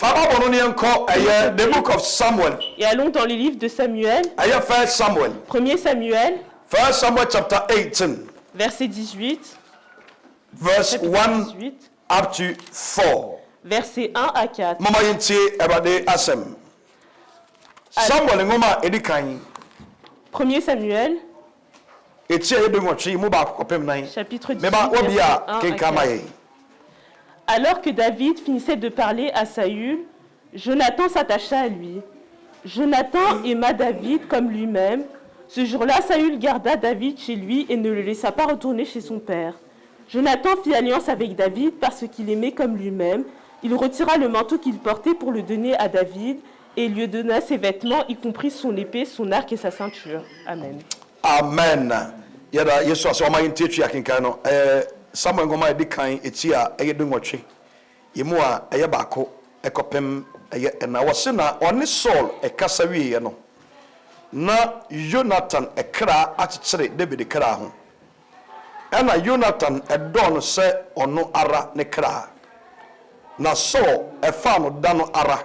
The book of Samuel. Et allons dans les livres de Samuel. 1 Samuel. 1er Samuel. 1 Samuel chapter 18. Verset 18. Verse 1 18, up to 4. Verset 1 à 4. Mama yintie ebade asem. Samuel ngoma edikan. 1er Samuel. Chapitre 18, verset 1 à 4. Alors que David finissait de parler à Saül, Jonathan s'attacha à lui. Jonathan aima David comme lui-même. Ce jour-là, Saül garda David chez lui et ne le laissa pas retourner chez son père. Jonathan fit alliance avec David parce qu'il aimait comme lui-même. Il retira le manteau qu'il portait pour le donner à David et lui donna ses vêtements, y compris son épée, son arc et sa ceinture. Amen. Amen. Yada Yesu asoma yintie twa kinkan no Samuel ngoma edikan etia eyedungotwe. Yemu a eye baako ekopem eye na wose na one Saul ekasa wiye no. Na Jonathan ekra akyekere David kra ho. Ena Jonathan edon se ono ara ne kra. Na Saul efa no da no ara.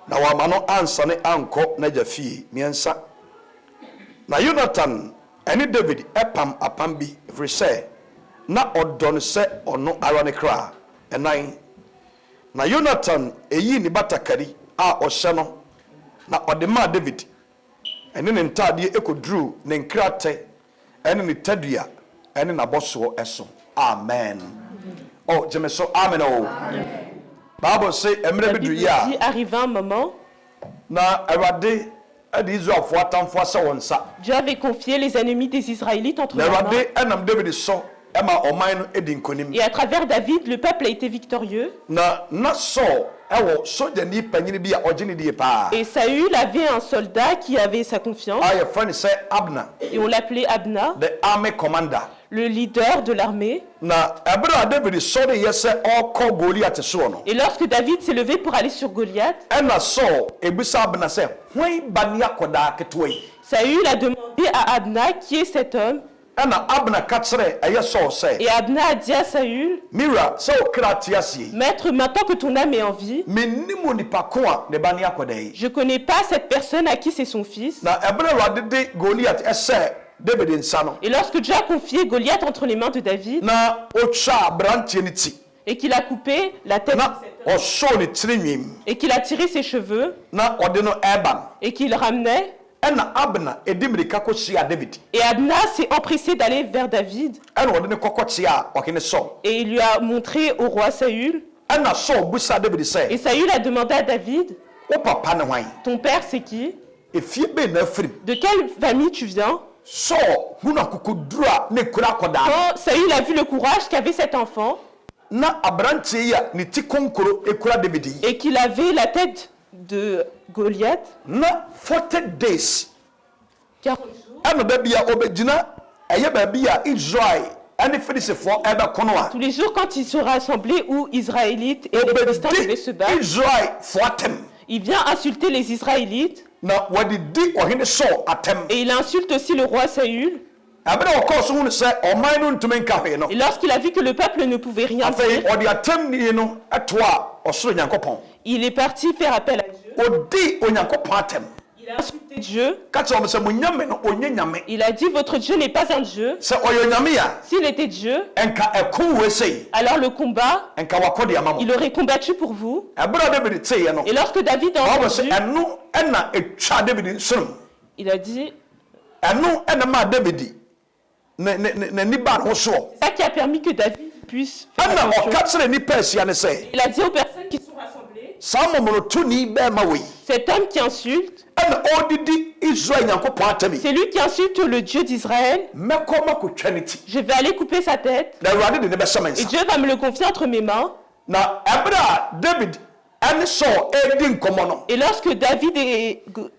Na wama no ansa ne anko na jafie miensa. Na Jonathan eni David epam apambi every say na odon se ono ara ne kra. Enan na Jonathan eyi ni batakari a ohye no na odema David ene ne ntade ekodru ne nkrate ene ne tadua ene na boso eso. Amen. Oh, je me so amen. Oh. Bible say emre bidu ya. Dit arriva un moment. Na Awade Israelfo atamfo asa wonsa. Dieu avait confié les ennemis des Israélites entre leurs mains. Enam David so ema oman no edi nkonim. Et à travers David, le peuple a été victorieux. Na Saul ewo sojani panyini bi a ogini die pa. Et Saül avait un soldat qui avait sa confiance. Your friend say Abner. Et on l'appelait Abna, The army commander. le leader de l'armée. Na Abra David so de yese oko Goliath so no. Et lorsque David s'est levé pour aller sur Goliath, Ena Saul ebisa Abner say, "Hwan bania koda ketoi?" Saül a demandé à Abna qui est cet homme. Ena Abner katsere eye Saul say, Et Abna a dit à Saül, "Mira, so kratiasi. Maître, maintenant que ton âme est en vie, Menimo nipa ko a ne bania koda yi." je ne connais pas cette personne à qui c'est son fils. Na Abner wadede Goliath ese David insano. Et lorsque Dieu a confié Goliath entre les mains de David, Na ocha brantie ni ti. et qu'il a coupé la tête de Na cet homme, oso ni tirinwim. et qu'il a tiré ses cheveux, Na odeno eban. et qu'il ramenait, Ena Abner edimirika ko sia David. et Abna s'est empressé d'aller vers David, Ena odene kokotia okene Saul. et il lui a montré au roi Saül. Ena Saul busa David Et say, Saül a demandé à David, "O papa ne hwan? ton père c'est qui? Efie be na afrim." De quelle famille tu viens? Saul huna kukudura ne kura koda. Quand Saül a vu le courage qu'avait cet enfant, Na abrantie ya ni ti konkoro ekura David yi. et qu'il avait la tête de Goliath, Na 40 days. 40 jours, Ena da bia obegina eye ba bia Israel ene Filistifo ebe kono a. tous les jours quand ils se rassemblaient où Israélites et les Philistins devaient se battre, Israel foatem. il vient insulter les Israélites, Na wadi di ohene Saul atem. et il insulte aussi le roi Saül. Abena okoso hu se oman no ntumi nka hwe no. Et lorsqu'il a vu que le peuple ne pouvait rien Afei dire, odi atem ni no etoa osoro Nyankopon. il est parti faire appel à Dieu. Odi onyankopon atem. Il a insulté Dieu. Ka tso mo se munyame no onye nyame. Il a dit, votre Dieu n'est pas un Dieu. Se oyo nyame ya S'il était Dieu, enka ekun we sei. alors le combat, Enka wakodi amamo. il aurait combattu pour vous. Abena David tse no. Et lorsque David a Bible say entendu, enu ena etwa David nsurum. il a dit, Enu ena ma David ne ni ba ho so. c'est ça qui a permis que David puisse faire Ena attention. okatsere ni persia ne sei. Il a dit aux personnes qui sont rassemblées, Samomo tu ni be ma we. cet homme qui insulte, Ena odidi Israel Nyankopon atemi. c'est lui qui insulte le Dieu d'Israël. Meko mako twaniti. Je vais aller couper sa tête Na Awurade de ne be et semensa. Dieu va me le confier entre mes mains. Na Abra David and Saul edi nkomo no. Et lorsque David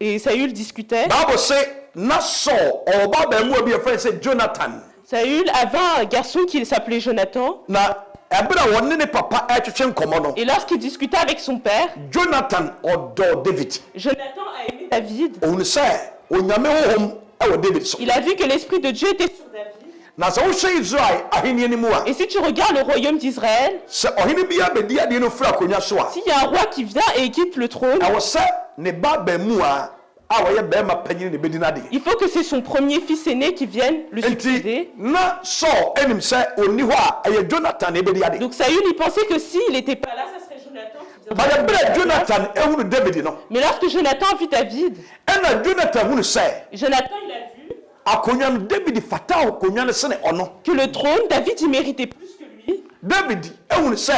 et Saül discutaient, Bible say na Saul oba ba mu obi e friend say Jonathan. Saül avait un garçon qui s'appelait Jonathan. Na Abra wonne ne papa atwetwe nkomo no. Et lorsqu'il discutait avec son père, Jonathan odo David. Jonathan a aimé David. On say onyame honhom e wo David so. Il a vu que l'esprit de Dieu était sur David. na sɛ wohwɛ Israel ahenni no mu a Et si tu regardes le royaume d'Israël, sɛ ɔhene biara bɛdi adeɛ no firi akonnwa so a s'il y a un roi qui vient et quitte le trône, ɛwɔ sɛ ne ba baamua a wɔyɛ bɛrima panyin ne bɛdi n'adeɛ il faut que c'est son premier fils aîné qui vienne le nti succéder. na Saul anim sɛ ɔnni hɔ a ɛyɛ Jonathan na ɛbɛdi adeɛ Donc Saül, il pensait que s'il n'était pas là, ça serait Jonathan qui bade viendrait. berɛ Jonathan ehunu David no Mais lorsque Jonathan a vu David, ɛna Jonathan hunu sɛ Jonathan, il a vu akonnwa no David fata akonnwa no sene ɔno que le trône, David, il méritait plus que lui. David ehunu sɛ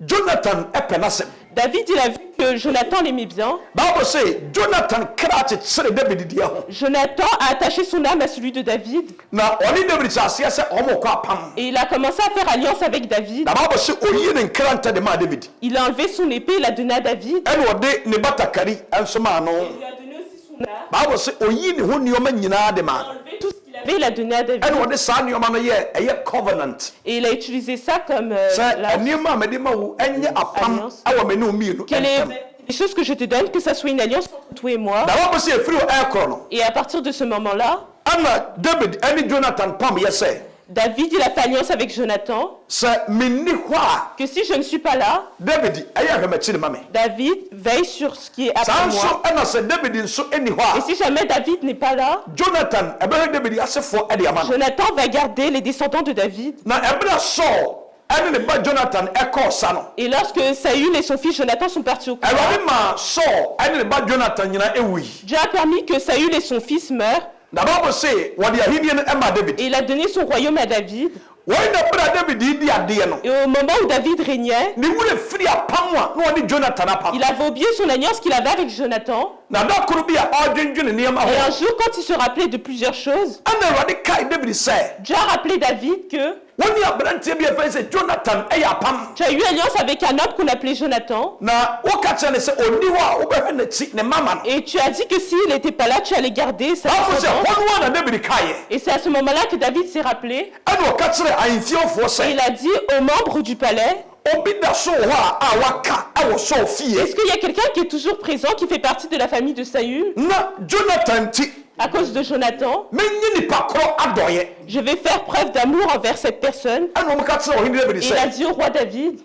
Jonathan ɛpɛ n'asɛm David, il a vu que Jonathan l'aimait bien. Bible say Jonathan kra kyekyere David deɛ ho Jonathan a attaché son âme à celui de David. na ɔne David kyɛ aseɛ sɛ ɔmo kɔ apam Et il a commencé à faire alliance avec David. na Bible say oyi ne nkranta de ma David Il a enlevé son épée, il l'a donné à David. ɛna ɔde ne batakari nso maa no Il lui a donné aussi son arme. Bible say oyi ne ho nneɛma nyinaa de Il a ma enlevé tout ce qu'il avait, il a donné à David. ɛna ɔde saa nneɛma no yɛ ɛyɛ covenant Et il a utilisé ça comme sɛ la- nneɛma a mɛde ma wo ɛnyɛ apam Alliance. ɛwɔ mɛ ne wo mmienu quelle est ɛntɛm les choses que je te donne, que ça soit une alliance entre toi et moi. na Bible say efiri hɔ ɛkorɔ no Et à partir de ce moment-là, ɛna David ɛne Jonathan pam yɛ sɛ David, il a fait alliance avec Jonathan, sɛ menni hɔ a que si je ne suis pas là, David ɛyɛ ahwɛmakyiri ma me David veille sur ce qui est saa après nso moi. ɛna sɛ David nso ɛni hɔ Et a si jamais David n'est pas là, Jonathan ɛbɛhwɛ David asefoɔ ɛde ama no Jonathan va garder les descendants de David. na ɛberɛ Saul ɛne ne ba Jonathan ɛkɔɔ sa no Et lorsque Saül et son fils Jonathan sont partis au combat, Awurade ma Saul ɛne ne ba Jonathan nyinaa ɛwui Dieu a permis que Saül et son fils meurent. na Bible say wɔde ahenni no ɛma David Et il a donné son royaume à David. wɔyi na berɛ a David yi di adeɛ no Et au moment où David régnait, ne wura firi apam a na wɔde Jonathan apam il avait oublié son alliance qu'il avait avec Jonathan. na da koro bi a ɔdwendwene nneɛma Et un ho jour, quand il se rappelait de plusieurs choses, ɛna Awurade kae David sɛ Dieu a rappelé David que wɔne aberanteɛ bi afei sɛ Jonathan ɛyɛ apam tu as eu alliance avec un homme qu'on appelait Jonathan. na woka kyerɛ ne sɛ ɔnni hɔ a wobɛhwɛ n'akyi ne mama no Et tu as dit que s'il n'était pas là, tu allais garder sa Bible sɛ descendance. hɔ no a na David kaeɛ Et c'est à ce moment-là que David s'est rappelé. ɛna ɔka kyerɛ ahemfiefoɔ Et sɛ il a dit aux membres du palais, obi da so wɔ hɔ a waka ɛwɔ Saul fie est-ce qu'il y a quelqu'un qui est toujours présent, qui fait partie de la famille de Saül? na Jonathan nti À cause de Jonathan, menyi nipa korɔ adɔyɛ je vais faire preuve d'amour envers cette personne. ɛna ɔmka kyerɛ ɔhene David Et il a sɛ dit au roi David,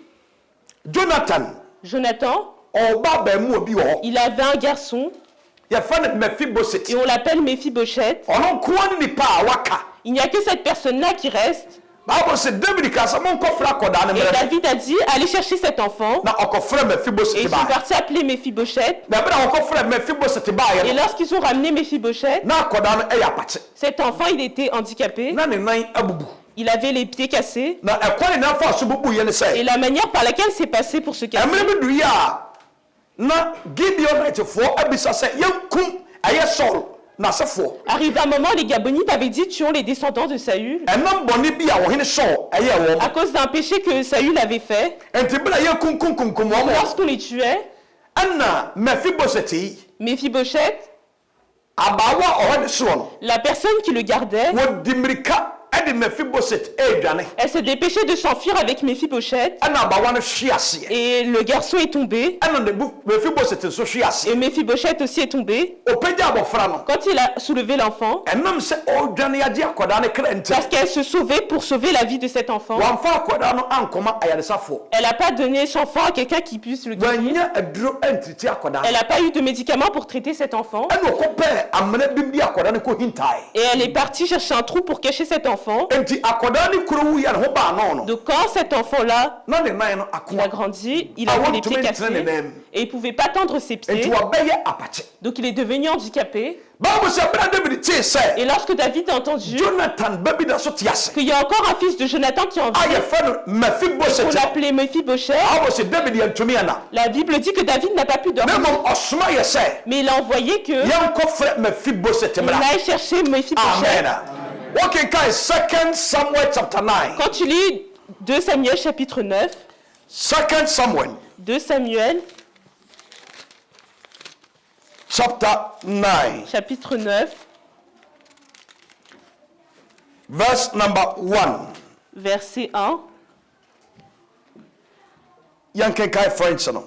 Jonathan Jonathan, ɔba baamu obi wɔ hɔ il avait un garçon yɛfrɛ no Mephibosheth et on l'appelle Méphibosheth. ɔno nkoa ne nipa a waka Il n'y a que cette personne-là qui reste. Bible sɛ David ka sɛ monkɔfrɛ akɔdaa no Et mmerɛ David a dit, allez chercher cet enfant. na ɔkɔfrɛ Et Mephibosheth ils sont baa partis appeler Méphibosheth. na ɛberɛ a ɔkɔfrɛ Mephibosheth baeɛ Et no lorsqu'ils ont ramené Méphibosheth, na akɔdaa no ɛyɛ apakye cet enfant, il était handicapé. na ne nan abubu Il avait les pieds cassés. na ɛkwan ne nafa so bubuyɛ ne Et sɛ la manière par laquelle c'est passé pour se casser. ɛmmerɛ bi duru yi a na Gibeonitefoɔ abisa sɛ yɛnkum ɛyɛ Saul n'asefoɔ Arrivé un moment, les Gabonites avaient dit, tuons les descendants de Saül. ɛnam bɔne bi a ɔhene Saul ɛyɛ À wɔn cause d'un péché que Saül avait fait. nti bere a yɛkunkunkunkum wɔn Lorsqu'on les tuait, ɛna Mephibosheth yi Méphibosheth, abaawa a ɔhɔ ne soɔ no la personne qui le gardait, wɔdi mmirika ɛde Mephibosheth ɛredwane elle s'est dépêchée de s'enfuir avec Méphibosheth. ɛna abaawa no hwe aseɛ Et le garçon est tombé. ɛna Mephibosheth nso hwe Et aseɛ Méphibosheth aussi est tombé. ɔpagya abɔfra no Quand il a soulevé l'enfant, ɛnam sɛ ɔredwane agye akɔdaa no kra nti parce qu'elle se sauvait pour sauver la vie de cet enfant, wɔamfa akɔdaa no ankɔma ayaresafoɔ elle n'a pas donné son enfant à quelqu'un qui puisse le guérir. wɔanya aduro antiriti akɔdaa Elle n'a pas eu de médicaments pour traiter cet enfant. ɛna ɔkɔpɛɛ amena bi bi akɔdaa no kɔhintae Et elle est partie chercher un trou pour cacher cet enfant. enti akɔdaa no kuro wuyɛ ne ho baa no no Donc quand cet enfant-là, na ne nan no il a akoa grandi, il avait les pieds cassés et il ne pouvait pas tendre ses enti pieds. wɔbɛyɛ apakye Donc il est devenu handicapé. Bible sɛ bere a David tee sɛ Et lorsque David a entendu Jonathan ba bi da so te ase qu'il y a encore un fils de Jonathan qui en a vit, yɛfrɛ no qu'on Mephibosheth l'appelait Méphibosheth, Bible sɛ David yɛntumi ana la Bible dit que David n'a pas pu na dormir. mmom ɔsoma yɛ sɛ Mais il a envoyé que yɛnkɔfrɛ Mephibosheth il mmra aille chercher Méphibosheth. amen wɔkenkae 2 Samuel chapter 9 Quand tu lis 2 Samuel chapitre 9, 2 Samuel 2 Samuel chapter 9 chapitre 9, verse number 1 verset 1, yɛnkenkae French no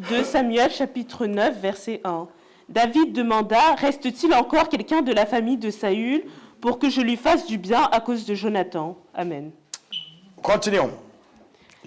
2 Samuel chapitre 9, verset 1. David demanda, reste-t-il encore quelqu'un de la famille de Saül pour que je lui fasse du bien à cause de Jonathan. Amen. Continuons.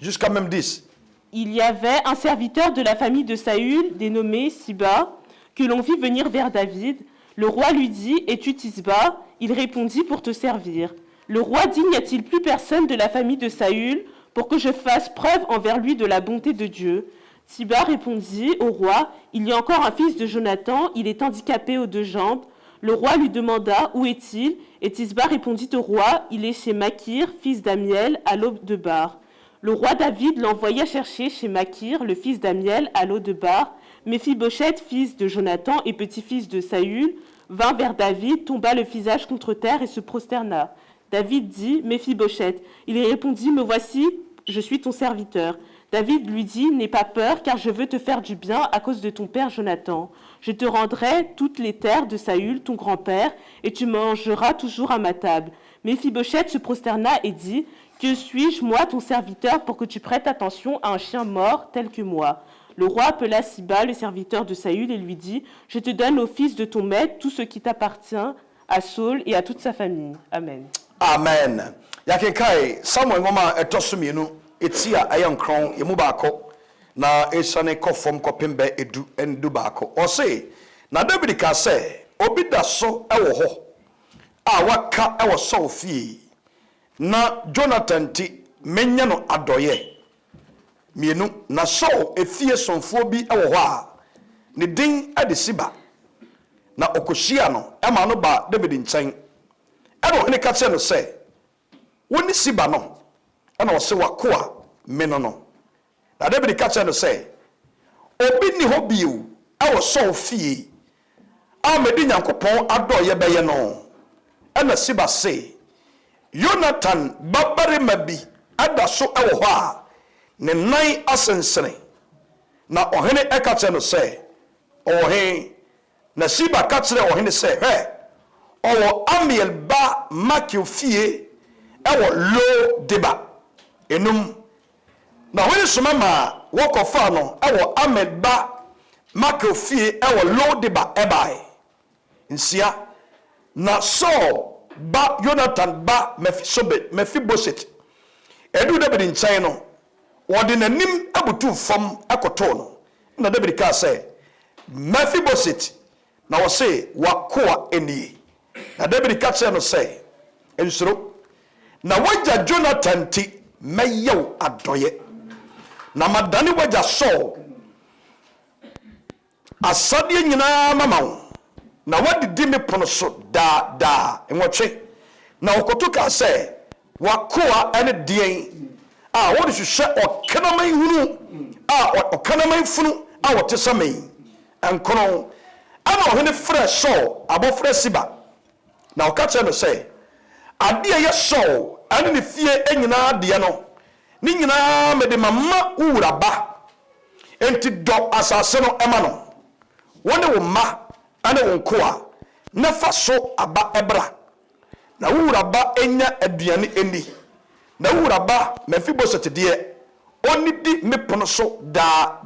Jusqu'à même 10. Il y avait un serviteur de la famille de Saül, dénommé Siba, que l'on vit venir vers David. Le roi lui dit, « Es-tu Tisba ?» Il répondit, « Pour te servir. » Le roi dit, « N'y a-t-il plus personne de la famille de Saül pour que je fasse preuve envers lui de la bonté de Dieu ?» Siba répondit au roi, « Il y a encore un fils de Jonathan, il est handicapé aux 2 jambes. » Le roi lui demanda, « Où est-il ?» Et Tisba répondit au roi, « Il est chez Makir, fils d'Amiel, à l'aube de Bar. » Le roi David l'envoya chercher chez Makir, le fils d'Amiel, à l'eau de Bar. Méphibosheth, fils de Jonathan et petit-fils de Saül, vint vers David, tomba le visage contre terre et se prosterna. David dit, « Méphibosheth. » Il répondit, « Me voici, je suis ton serviteur. » David lui dit, « N'aie pas peur, car je veux te faire du bien à cause de ton père Jonathan. Je te rendrai toutes les terres de Saül, ton grand-père, et tu mangeras toujours à ma table. » Méphibosheth se prosterna et dit, « Que suis-je, moi, ton serviteur, pour que tu prêtes attention à un chien mort tel que moi ?» Le roi appela Siba, le serviteur de Saül, et lui dit, « Je te donne au fils de ton maître tout ce qui t'appartient, à Saul et à toute sa famille. » Amen. Amen. Yakekai, Samuel ngoma etosumienu, etia ayankron, yemu baako, na esane kofom kopembe edu endu baako. Ose, na David ka se, obi da so ewo ho, a waka ewo so fie, na Jonathan ti menya no adoye. Mienu na so efie sonfo bi ewo ho a ne din ade Siba na okoshia no ema no ba David nchen eno hene ka che no se woni Siba no ena wo se wakoa me no na David ka che no se obi ni ho biu ewo so fie a medi Nyankopon adoye beye no ena Siba se Jonathan babare mabi ada so ewo ho a ne nan asensene na ohene ekache no se ohe na Siba kache ohene se he owo Amiel ba Makir fie ewo lo deba enum na hone soma ma wokofa no ewo Amiel ba Makir fie ewo lo deba ebai nsia na Saul ba Jonathan ba Mephibosheth edu David nchen no wodi nanim abutu fam akoto no na David ka say Mephibosheth na wo say wakoa eni na David ka say no say ensuro na wagya Jonathan ti meyew adoye na madane wagya Saul asade nyina mama na wadi di me pono so da enwotwe na okoto ka say wakoa ene dien a what is you okanamai hunu okanamai funu a wote samai ankono ana ohene fresh so abofre Siba na okache no say ade ye so ane ne fie enyina ade no ni nyina mede mama uraba enti do asase no ema no wone wo ma ane wo nkoa na fa so aba ebra na uraba enya aduane eni na wuraba Mephibosheth de oni di mepono so da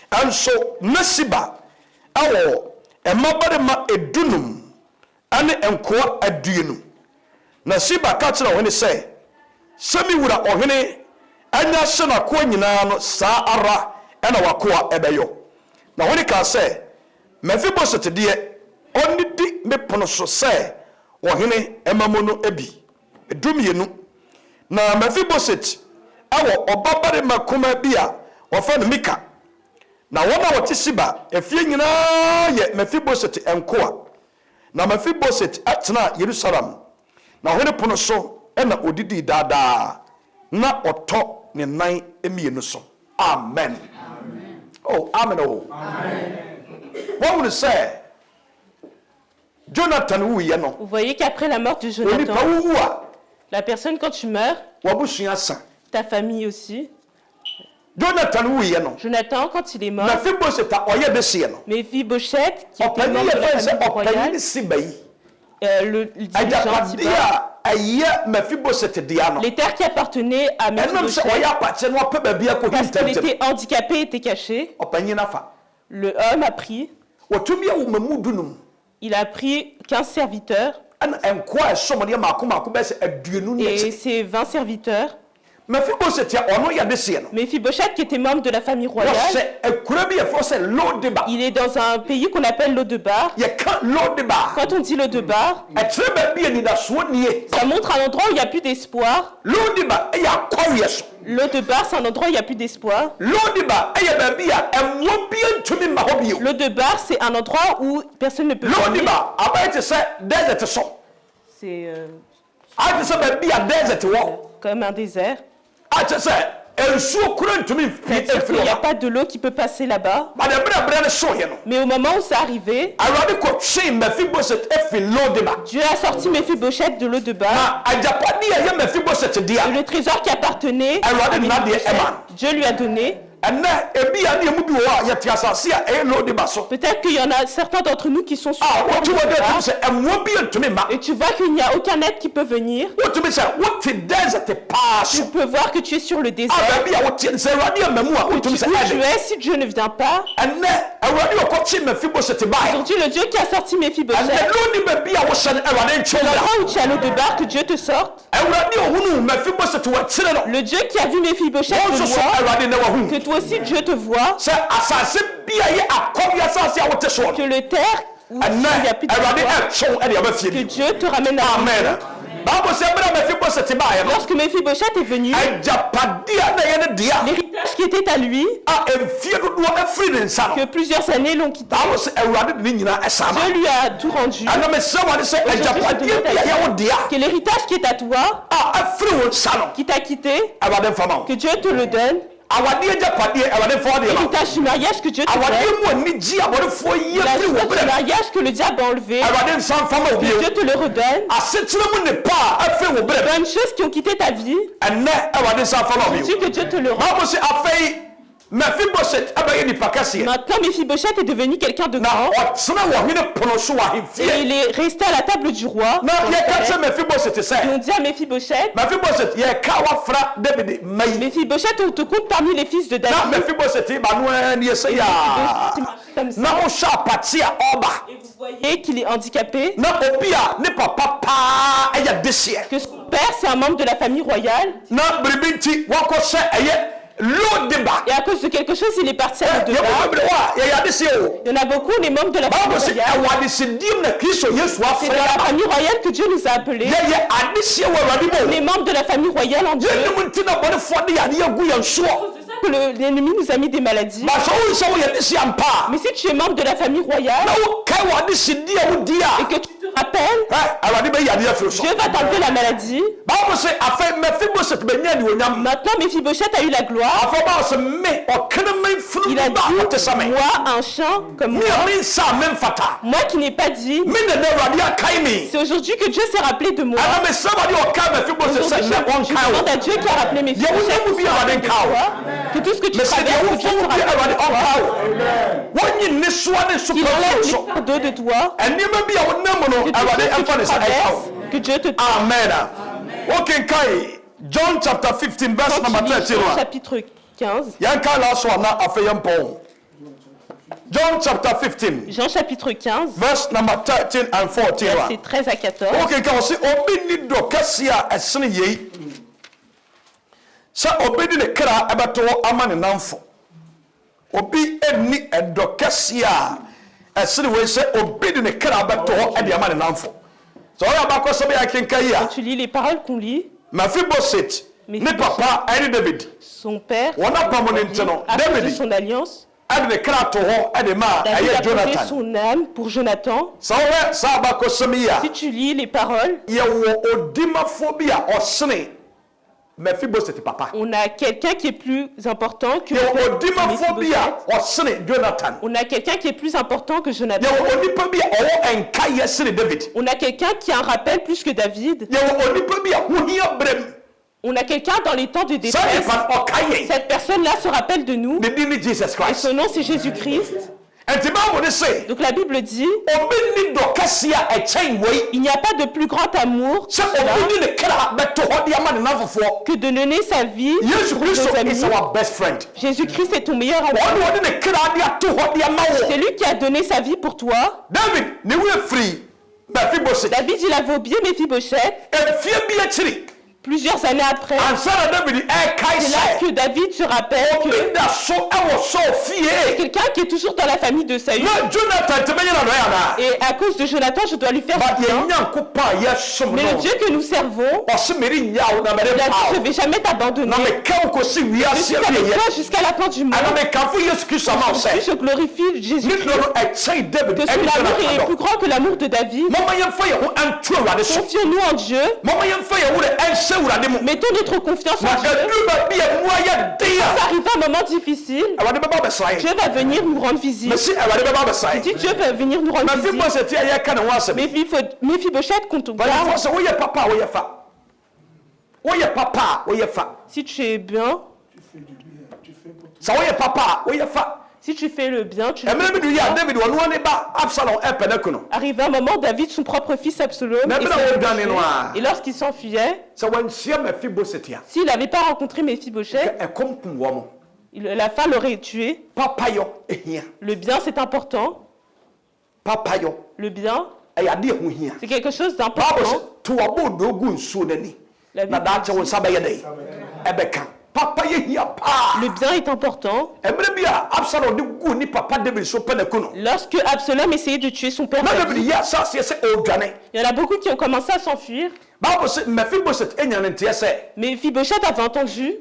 anso na Siba awo emabare ma edunum ane enkoa aduenu na Siba ka kire ohene se semi wura ohene anya hye na ko nyina no saa ara ena wakoa ebeyo na ohene ka se Mephibosheth de oni di mepono so se ohene emamono ebi edumienu na Mephibosheth awo obabare makoma bia ofa no Mika na wona wote Siba efie nyina ye Mephibosheth enkoa na Mephibosheth atena Jerusalem na hone pono so ena odidi dada na oto ne nan emienu so amen oh amen oh amen. What would you say Jonathan où y est non? Vous voyez qu'après la mort de Jonathan, la personne quand tu meurs, ta famille aussi. Jonathan où y est non? Jonathan quand il est mort, Mephibosheth Mephibosheth qui était membre de la famille royale, le dirigeant Siba, les terres qui appartenaient à Mephibosheth, parce qu'il était handicapé, était caché, le homme a pris, il a pris 15 serviteurs, ɛna ɛnkoa ɛsɔmɔdeɛ maako bɛyɛ sɛ aduonu ne Et ɛkyɛ ses 20 serviteurs. Mephibosheth a ɔno yɛde seɛ no Mephibosheth, qui était membre de la famille royale, wɔhyɛ akura bi yɛfrɛ sɛ Lodeba il est dans un pays qu'on appelle Lodebar. yɛka Lodeba Quand on dit Lodebar, ɛkyerɛ baabi a anidasoɔ nie ça montre un endroit où il n'y a plus d'espoir. Lodeba ɛyɛ akɔweɛ so Lodebar, c'est un endroit où il n'y a plus d'espoir. Lodeba ɛyɛ baabi a ɛmmoa bi ntumi mma hɔ bio Lodebar, c'est un endroit où personne ne peut venir. Lodeba abayɛ te sɛ desert so C'est ayɛ te sɛ baabi a desert wɔ comme un désert. ayɛ te sɛ nsuo kura ntumi C'est-à-dire qu'il mfiri n'y a hɔ pas de l'eau qui peut passer là-bas. bade berɛberɛ no soeɛ no Mais au moment où c'est arrivé, Awurade kɔtwee Mephibosheth afiri Lodeba Dieu a sorti Mephibosheth de Lodebar. na agyapadeɛ a ɛyɛ Mephibosheth Et dea le trésor qui appartenait à Awurade nna deɛ Mephibosheth, ɛma Dieu lui a donné. ɛnɛ ebi a ne emu bi wɔ hɔ a yɛte asase a ɛyɛ Lodeba so Peut-être qu'il y en a certains d'entre nous qui sont sur a wotu wɔ dɛ tum Lodebar. sɛ ɛmmoa bi ntumi ma Et tu vois qu'il n'y a aucun aide qui peut venir. wotumi sɛ wote desert paa Tu so peux voir que tu es sur le a désert. baabi a wote sɛ Awurade ama mu a Où wotumi tu sɛ ɛde es, si Dieu ne vient pas. ɛnɛ Awurade ɔkɔkye Mephibosheth baeɛ Aujourd'hui, le Dieu qui a sorti ɛnɛ Mephibosheth, Lodeba bi a wohyɛ no Awurade nkyɛn da l'endroit où tu es à Lodebar, que Dieu te sorte. Awurade ɔhunu Mephibosheth wɔkyerɛ no Le Dieu qui a vu Mephibosheth wɔn nso te so voit, Awurade na wahu que toi aussi Dieu te voit, sɛ asase bi a yɛ akɔbi asase a wote soɔ que no le terre où il n'y a ɛnɛ plus Awurade d'espoir, ɛtwɛn ɛde aba fie que bi Dieu te ramène à la amen maison. Bible sɛ ɛbɛrɛ Mephibosheth baeɛ no Lorsque Mephibosheth est venu, agyapadeɛ na ɛyɛ ne dea l'héritage qui était à lui, a mfie dodoɔ afiri ne nsa no que plusieurs années l'ont quitté, Bible sɛ Awurade de ne nyinaa ɛsa ma Dieu lui a tout rendu. ɛna mesrɛ wade sɛ agyapadeɛ bi a yɛ wo dea Que l'héritage qui est à toi, a afiri wo nsa no qui t'a quitté, Awurade mfa ma wo que Dieu te le donne. awadeɛ agyapadeɛ Awurade mfa wo deɛ ma wo L'héritage du mariage que Dieu te donne. awadeɛ mu anigye abɔdefoɔ yi afiri wo L'héritage du berɛ mariage que le diable a enlevé, Awurade nsa mfa ma wo que bio Dieu te le redonne. asetena mu nnepa a afiri wo berɛ Bonnes choses qui ont quitté ta vie, ɛnɛ Awurade nsa mfa ma wo bio Dieu que Dieu te le rend. Bible sɛ afei Mephibosheth abɛyɛ nipa kɛseɛ Maintenant, Mephibosheth est devenu quelqu'un de na grand ɔtena wɔ hene pono so wɔ et ahemfie il est resté à la table du roi. na yɛka kyerɛ Mephibosheth Et sɛ on dit à Mephibosheth, Mephibosheth yɛka wafra David ma yi Mephibosheth, on te compte parmi les fils de na David. Mephibosheth ba no ara nie sɛ yaa Comme ça. na wohyɛ apate a ɔba Et vous voyez qu'il est handicapé, na obi a ne papa paa ɛyɛ deseɛ que son père, c'est un membre de la famille royale. na biribi nti wakɔhyɛ ɛyɛ Lodeba Et à cause de quelque chose, il est parti à Lodebar. yɛbɛbɛbrɛ hɔ a yɛyɛ adeseɛ o Il y en a beaucoup, les membres de la famille Bible sɛ royale. ɛwɔ adesediem na Kristo Yesu C'est dans afrɛ la aba famille royale que Dieu nous a appelés. yɛyɛ adeseɛ wɔ Awurade mu Les membres de la famille royale en Dieu. yɛnim nti na bɔnefoɔ de yadeɛ agu yɛn soɔ Que l'ennemi nous a mis des maladies. ba sɛ wohu sɛ woyɛ adeseɛ ampa a Mais si tu es membre de la famille royale na wokae wɔ adesedie a wodi et a que tu te rappelles, Awurade bɛyi adeɛ afiri so Dieu va t'enlever la maladie. Bible sɛ afei Mephibosheth bɛnya anuonyam Maintenant, Mephibosheth a eu la gloire. afei Bible sɛ me ɔkeneman funu Il a ba a ɔte sɛ dit, me moi, un chant comme me moi, a mensa a memfata moi qui n'ai pas dit, me na na Awurade akae me c'est aujourd'hui que Dieu s'est rappelé de moi. ana mesrɛ Awurade ɔkae Mephibosheth sɛ Aujourd'hui, nnɛ je ɔnkae demande wo à Dieu qui a rappelé mes Yɛwo fils. nyɛ mu bi a Awurade nkae wo Que tout ce que tu mesɛ deɛ traverses, que Dieu wofo te mu bi a Awurade rappelle de toi. ɔnkae wo wɔnyi nnesoa ne Qu'il nsopɛfo enlève so les fardeaux de toi. nneɛma bi a wonam no Que tout Awurade ce que ɛmfa ne tu sɛ ɛka traverses, wo que Dieu te amen wokenkae John chapter 15 verse number 13 Jean a chapitre 15. yɛnka last one na afei yɛmpɔn John chapter 15 Jean chapitre 15, verse number 13 and 14 versets 13 à 14. wokenka wɔ se obi ni dɔ kɛseɛ a ɛsene yei sɛ obɛdi ne kra ɛbɛto hɔ ama ne namfo obi ani ɛdɔ kɛseɛ a ɛsene wei sɛ obi de ne kra bɛto hɔ ɛde ama ne namfo sɛ ɔyɛ abakɔ sɛ bɛyɛ akenka yi a Tu lis les paroles qu'on lit. Mephibosheth ne papa ɛne David Son père wɔn apam ne nti no a fait de David son alliance. ɛde ne kra to hɔ ɛde ma David ɛyɛ a posé Jonathan son âme pour Jonathan. sɛ wohwɛ saa abakɔsɛm yi a Si tu lis les paroles, yɛwɔ odimafoɔ bi a ɔsene Mephibosheth papa on a quelqu'un qui est plus important que yɛwɔ odimafoɔ bi a Mephibosheth. ɔsene Jonathan On a quelqu'un qui est plus important que Jonathan. yɛwɔ onipa bi a ɔwɔ nkaeɛ sene David On a quelqu'un qui a un rappel plus que David. yɛwɔ onipa bi a hohia berɛm On a quelqu'un dans les temps de saa détresse. nipa no ɔka yɛn Cette personne-là se rappelle de nous. ne din ne Jesus Et Christ son nom, c'est Jésus-Christ. ɛnti Bible ne se Donc la Bible dit, obi ni dɔ kɛseɛ a ɛkyɛn wei il n'y a pas de plus grand amour sɛ obi de ne kra bɛto hɔ de ama ne namfofoɔ que de donner sa vie Yesu pour nos Kristo is amis. our best friend Jésus-Christ est ton meilleur ami. ɔne wɔde ne kra de ato hɔ de ama C'est wɔ lui qui a donné sa vie pour toi. David ne wo afiri Mephibosheth. David, il avait oublié Méphibosheth. Efie bi akyiri. Plusieurs années après, Ansa na David ɛkae c'est là sɛ. que David se rappelle que Obi da so ɛwɔ Saul fie. quelqu'un qui est toujours dans la famille de Saül, Na Jonathan tɛmɛ nyɛ na dɔɛ ana. et à cause de Jonathan, je dois lui faire But du yɛ bien. Nyankopɔn a yɛsom Mais le no. Dieu que nous servons, Ɔse meri nyaw na mɛde il a dit, je paw. ne vais jamais t'abandonner. Na meka wo kɔsi Je wiase suis avec awieyɛ. toi jusqu'à la fin du monde. Ana mekamfo Yesu Kristo ama wo Puis sɛ. je glorifie Jésus. Ne dɔ no ɛkyɛn David Que son ɛne amour est Jonathan plus dɔ. grand que l'amour de David. Mama yɛmfa yɛn ho anto Awurade so. Confions-nous en Dieu. Mama yɛmfa yɛn ho dɛ ɛnhyɛ Awurade mu. Mettons notre confiance Na en Dieu. ɛduru baabi a mu ayɛ den Ça a. arrive à un moment difficile. Awurade bɛba abɛsra yɛn. Dieu va venir nous rendre visite. Mesi Awurade bɛba abɛsra Si yɛn. Dieu va venir nous rendre visite. Mephibosheth a yɛka ne ho asɛm. Méphibosheth, qu'on te Bɛyɛfo garde. sɛ woyɛ papa a woyɛ fa. Woyɛ papa a woyɛ fa. Si tu es bien, Sɛ woyɛ papa a woyɛ fa. si tu fais le bien, tu le Ɛmɛ bi du yɛ a fais. David wɔn ne ba Absalom ɛpɛ ne kunu. Arrivé un moment, David, son propre fils Absalom, Mais essaie maintenant, de on gagne, le tuer. noir. Et lorsqu'il s'enfuyait, Sɛ wɔnhyia Mephibosheth a. s'il n'avait pas rencontré Méphibosheth, Ɛkɔm kum wɔn. la faim l'aurait tué. Papayɔ ehia. Le bien, c'est important. Papayɔ Le bien, ɛyɛ adeɛ ho hia. c'est quelque chose Bible d'important. sɛ to wabɔ do gu nsuo n'ani. La Na Bible daakye wo nsa bɛyɛ dɛ. Ɛbɛka. Papayɛ hia paa. Le bien est important. Ɛmɛ bi a Absalom de gu ni papa David so pɛ ne kunu. Lorsque Absalom essayait de tuer son père Na David David, yɛ asase sɛ ɔredwane. il y en a beaucoup qui ont commencé à s'enfuir. Bible sɛ Mephibosheth enya ne nteɛ sɛ Méphibosheth avait entendu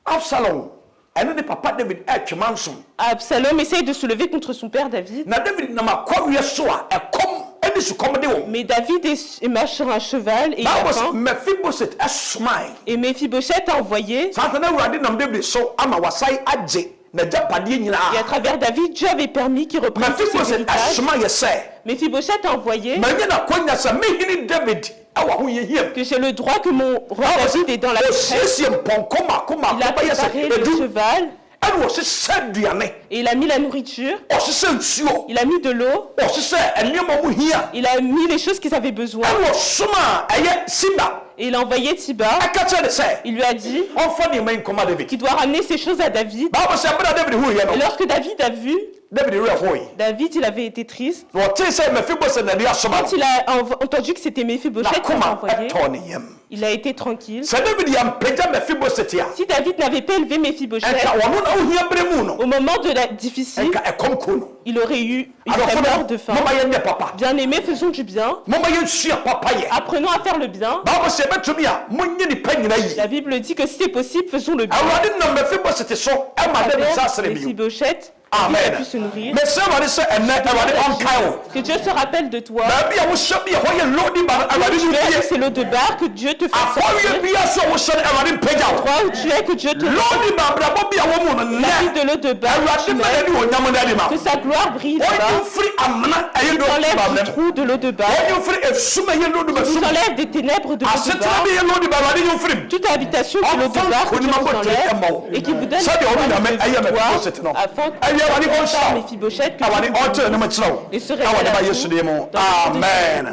Absalom ɛne ne papa David ɛtwema nso. Absalom essaye de se lever contre son père David. Na David nam akɔwiɛ so a ɛkɔm ɛne sukɔm de wɔn. Mais David marche sur un cheval et il a Bible sɛ faim. Mephibosheth ɛsomae. Et Méphibosheth a envoyé. Santa na Awurade nam David so ama wasae agye n'agyapadeɛ Et à nyinaa. travers David, Dieu avait permis qu'il reprenne tous ses Mephibosheth héritages. ɛsoma yɛ sɛ Méphibosheth a envoyé manyɛ n'akɔnya sɛ mehene David ɛwɔ ahohiahiam. que j'ai le droit que mon roi David est dans la détresse. Osiesie mpɔnkɔ mako Il mako a bɛyɛ sɛ préparé le edu cheval ɛne wɔhyehyɛ aduane, et il a mis la nourriture. ɔhyehyɛ nsuo, Il a mis de l'eau. ɔhyehyɛ nneɛma mu hia Il a mis les choses qu'ils avaient besoin. ɛne ɔsoma a ɛyɛ Siba Et il a envoyé Tiba. ɛka kyerɛ ne sɛ Il lui a dit ɔmfa nneɛma yi nkɔma David. qu'il doit ramener ces choses à David. Bible sɛ ɛbɛrɛ a David huiɛ Et no lorsque David a vu, David werɛ hoe David, il avait été triste. na ɔtee sɛ Mephibosheth na de asoma Quand no il a entendu que c'était Méphibosheth qui avait n'akoma envoyé, ɛtɔɔ ne yam. il a été tranquille. Sɛ David yɛmpagya Mephibosheth a Si David n'avait pas élevé Méphibosheth, ɛnka ɔno na wohia berɛ mu no au moment de la difficile, ɛnka ɛkɔm ko no. il serait Adɔfo mort no de faim. moma yɛnyɛ papa, Bien-aimés, faisons du bien. moma yɛnsua papayɛ. Apprenons à faire le bien. Bible sɛ ɛbɛtumi a monyɛ nipa nyina yi. La Bible dit que si c'est possible, faisons le bien. Awurade nam Mephibosheth so ɛma David sa asere bio. Méphibosheth, il a Amen. pu se nourrir. Mesrɛ Awurade sɛ ɛnnɛ Awurade ɔnkae wo. Que Dieu se rappelle de toi. Baabi a wohyɛ bi a hɔ yɛ lodi ma no Awurade Tu no es, fie. c'est l'eau de bar, que Dieu te fasse Akɔwiɛ sortir. bia so a wohyɛ no Awurade mpagya wo. Toi où tu es, que Dieu te Lodi ma abrabɔ bi a wɔ mu no la vie nnɛ. de l'eau de bar, Awurade tu ma mets, n'ani wɔ nyam no ade ma que wo. sa gloire brille Ɔnyi là-bas. mfiri amena ɛyɛ Tu lodi ma t'enlèves amena du mu. trou de l'eau de bar. Ɔnyi mfiri esum ɛyɛ lodi ma Tu sum. t'enlèves des ténèbres de l'eau de Asetena bar. bi yɛ lodi ma Awurade nyi mfiri mu. Toute habitation de l'eau de bar que Dieu vous enlève et qui vous donne Sɛdeɛ ɔno nyame ɛyɛ la Mephibosheth no. victoire afin que Ɛyɛ Awurade tu ɔnhyɛ wo. Méphibosheth que Awurade Dieu vous ɔnkyerɛ ne donne mu kyerɛ wo. et se Ɛwɔ ne ba révèle à Yesu din mu. vous dans le nom de Amen.